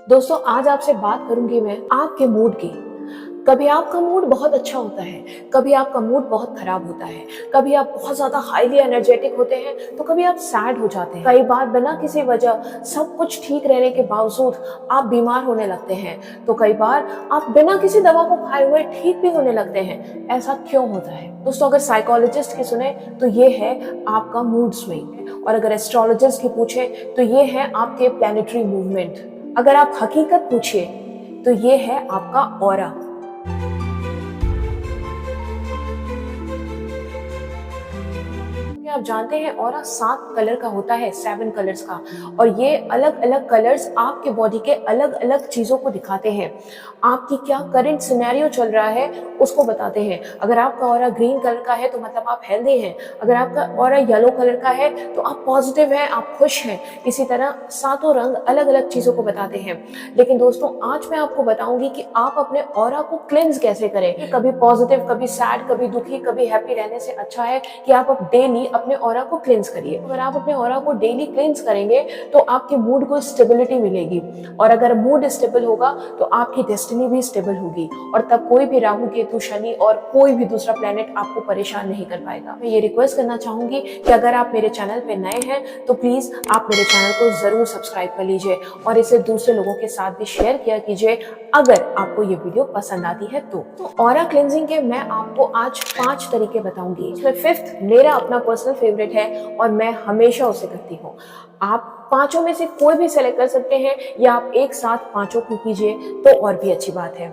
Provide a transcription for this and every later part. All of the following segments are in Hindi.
दोस्तों आज आपसे बात करूंगी मैं आपके मूड की। कभी आपका मूड बहुत अच्छा होता है, कभी आपका मूड बहुत खराब होता है, कभी आप बहुत ज्यादा हाईली एनर्जेटिक होते हैं तो कभी आप सैड हो जाते हैं। कई बार बिना किसी वजह सब कुछ ठीक रहने के बावजूद आप बीमार होने लगते हैं, तो कई बार आप बिना किसी दवा को खाए हुए ठीक भी होने लगते हैं। ऐसा क्यों होता है दोस्तों? अगर साइकोलॉजिस्ट की सुने तो ये है आपका मूड स्विंग, और अगर एस्ट्रोलॉजिस्ट की पूछे तो ये है आपके प्लैनेटरी मूवमेंट। अगर आप हकीकत पूछिए तो ये है आपका ऑरा। आप जानते हैं ऑरा 7 कलर का होता है, 7 कलर्स का, और ये अलग अलग कलर्स आपके बॉडी के अलग अलग चीजों को दिखाते हैं। आपकी क्या करंट सिनेरियो चल रहा है उसको बताते हैं। अगर आपका ऑरा ग्रीन कलर का है तो मतलब आप हेल्दी हैं। अगर आपका ऑरा येलो कलर का है तो आप पॉजिटिव हैं, आप खुश हैं। इसी तरह सातों रंग अलग अलग चीजों को बताते हैं। लेकिन दोस्तों आज मैं आपको बताऊंगी कि आप अपने ऑरा को क्लेंस कैसे करें। कभी पॉजिटिव, कभी सैड, कभी दुखी, कभी हैप्पी रहने से अच्छा है कि आप डेली अपने ऑरा को क्लेंस करिए। अगर आप अपने ऑरा को डेली क्लेंस करेंगे तो आपके मूड को स्टेबिलिटी मिलेगी, और अगर मूड स्टेबल होगा तो आपकी डेस्टिनी भी स्टेबल होगी, और तब कोई भी राहु, केतु, शनि और कोई भी दूसरा प्लेनेट आपको परेशान नहीं कर पाएगा। मैं ये रिक्वेस्ट करना चाहूंगी कि अगर आप मेरे चैनल पे नए हैं तो प्लीज आप मेरे चैनल को जरूर सब्सक्राइब कर लीजिए और इसे दूसरे लोगों के साथ भी शेयर किया कीजिए अगर आपको ये वीडियो पसंद आती है तो ऑरा क्लेंजिंग के मैं आपको आज 5 तरीके बताऊंगी। इसमें 5th मेरा अपना पर्सनल फेवरेट है और मैं हमेशा उसे करती हूँ। आप पांचों में से कोई भी सेलेक्ट कर सकते हैं या आप एक साथ पांचों को कीजिए तो और भी अच्छी बात है।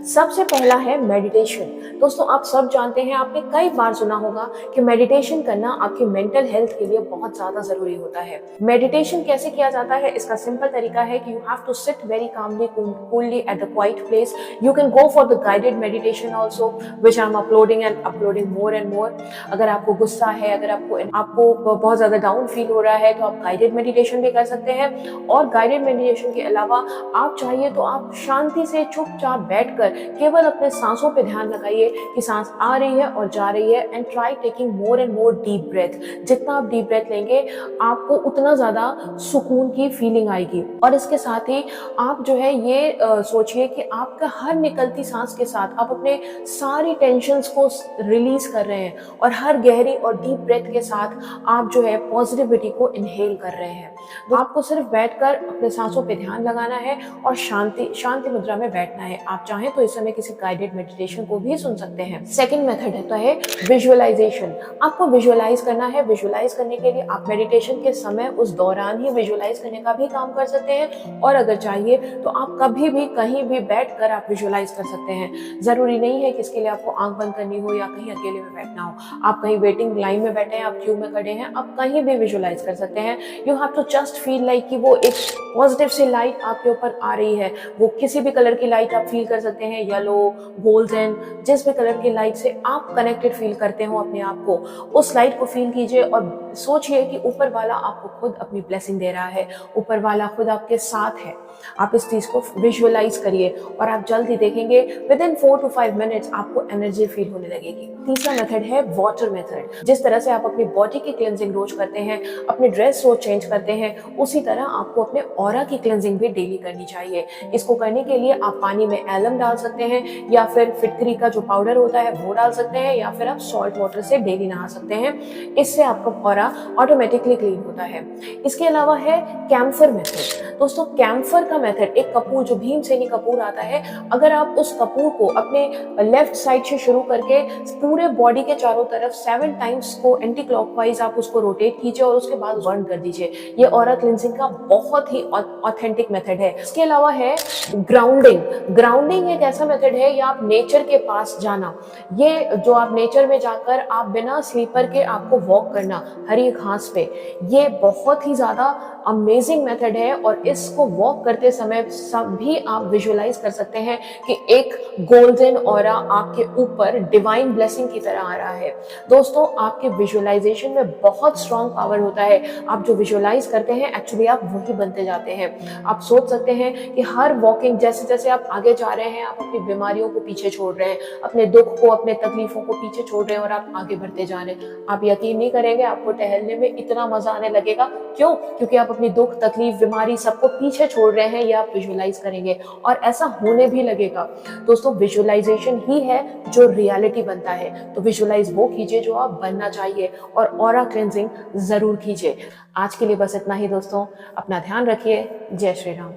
सबसे पहला है मेडिटेशन। दोस्तों आप सब जानते हैं, आपने कई बार सुना होगा कि मेडिटेशन करना आपकी मेंटल हेल्थ के लिए बहुत ज्यादा जरूरी होता है। मेडिटेशन कैसे किया जाता है इसका सिंपल तरीका है कि you have to sit very calmly, coolly at the quiet place. You can go for the guided meditation also which I am uploading more and more. अगर आपको गुस्सा है, अगर आपको बहुत ज्यादा डाउन फील हो रहा है तो आप गाइडेड मेडिटेशन भी कर सकते हैं। और गाइडेड मेडिटेशन के अलावा आप चाहिए तो आप शांति से चुपचाप बैठकर केवल अपने सांसों पे ध्यान लगाइए कि सांस आ रही है और जा रही है, and try taking more and more deep breath. जितना आप डीप ब्रेथ लेंगे आपको उतना ज्यादा सुकून की फीलिंग आएगी। और इसके साथ ही आप जो है ये सोचिए कि आपका हर निकलती सांस के साथ आप अपने सारी टेंशन्स को रिलीज कर रहे हैं, और हर गहरी और डीप ब्रेथ के साथ आप जो है पॉजिटिविटी को इनहेल कर रहे हैं। तो आपको सिर्फ बैठकर अपने सांसों पे ध्यान लगाना है और शांति मुद्रा में बैठना है। आप चाहें तो इस समय किसी गाइडेड मेडिटेशन को भी सुन सकते हैं। सेकंड मेथड होता है विजुअलाइजेशन। आपको विजुअलाइज करना है। विजुअलाइज करने के लिए आप मेडिटेशन के समय उस दौरान ही विजुअलाइज करने का भी काम कर सकते हैं, और अगर चाहिए तो आप कभी भी कहीं भी बैठकर आप विजुअलाइज कर सकते हैं। जरूरी नहीं है कि इसके लिए आपको आंख बंद करनी हो या कहीं अकेले में बैठना हो। आप कहीं वेटिंग लाइन में बैठे हैं, आप क्यू में खड़े हैं, आप कहीं भी विजुअलाइज कर सकते हैं। You have to just feel like कि वो एक पॉजिटिव सी लाइट आपके ऊपर आ रही है। वो किसी भी कलर की लाइट आप फील कर सकते हैं, येलो, गोल्डन, जिस भी कलर की लाइट से आप कनेक्टेड फील करते हो अपने आप को, उस लाइट को फील कीजिए और सोचिए कि ऊपर वाला आपको खुद अपनी ब्लेसिंग दे रहा है, ऊपर वाला खुद आपके साथ है। आप इस चीज को विजुअलाइज करिए और आप जल्दी देखेंगे विद इन 4 to 5 मिनट्स आपको एनर्जी फील होने लगेगी। तीसरा मेथड है वाटर मेथड। जिस तरह से आप अपनी बॉडी की क्लेंजिंग रोज करते हैं, अपने ड्रेस रोज चेंज करते हैं, उसी तरह आपको अपने ऑरा की क्लेंजिंग भी डेली करनी चाहिए। इसको करने के लिए आप पानी में एलम डाल सकते हैं, या फिर फिटकरी का जो पाउडर होता है वो डाल सकते हैं, या फिर आप सॉल्ट वाटर से डेली नहा सकते हैं। इससे आपका ऑरा ऑटोमेटिकली क्लीन होता है। इसके अलावा है कैम्फर मेथड। दोस्तों कैम्फर का मेथड, एक कपूर जो भीमसेनी कपूर आता है, अगर आप उस कपूर को अपने लेफ्ट साइड से शुरू करके पूरे बॉडी के चारों तरफ 7 टाइम्स को एंटी क्लॉकवाइज आप उसको रोटेट कीजिए और उसके बाद बर्न कर दीजिए। ये ऑरा क्लिंजिंग का बहुत ही ऑथेंटिक मेथड है। इसके अलावा है ग्राउंडिंग। ग्राउंडिंग एक ऐसा मेथड है या आप नेचर के पास जाना। ये जो आप नेचर में जाकर आप बिना स्लीपर के आपको वॉक करना हरी घास पे, ये बहुत ही ज्यादा अमेजिंग मेथड है। और इसको वॉक करते समय सभी आप विजुअलाइज कर सकते हैं कि एक गोल्डन ऑरा आपके ऊपर डिवाइन ब्लेसिंग की तरह आ रहा है। दोस्तों आपके विजुअलाइजेशन में बहुत स्ट्रॉन्ग पावर होता है। आप जो विजुअलाइज कर करते हैं एक्चुअली आप वही बनते जाते हैं। आप सोच सकते हैं कि हर वॉकिंग जैसे जैसे आप आगे जा रहे हैं, आप अपनी बीमारियों को पीछे छोड़ रहे हैं, अपने दुख को, अपने तकलीफों को पीछे छोड़ रहे हैं और आप आगे बढ़ते जा रहे हैं। आप यकीन नहीं करेंगे, आपको टहलने में इतना मजा आने लगेगा। क्यों? क्योंकि आप अपनी दुख, तकलीफ, बीमारी सबको पीछे छोड़ रहे हैं, ये आप विजुअलाइज करेंगे और ऐसा होने भी लगेगा। दोस्तों, विजुअलाइजेशन ही है जो रियलिटी बनता है। तो विजुअलाइज वो कीजिए जो आप बनना चाहिए और ऑरा क्लेंजिंग जरूर कीजिए। आज के लिए बस इतना ही दोस्तों, अपना ध्यान रखिए। जय श्री राम।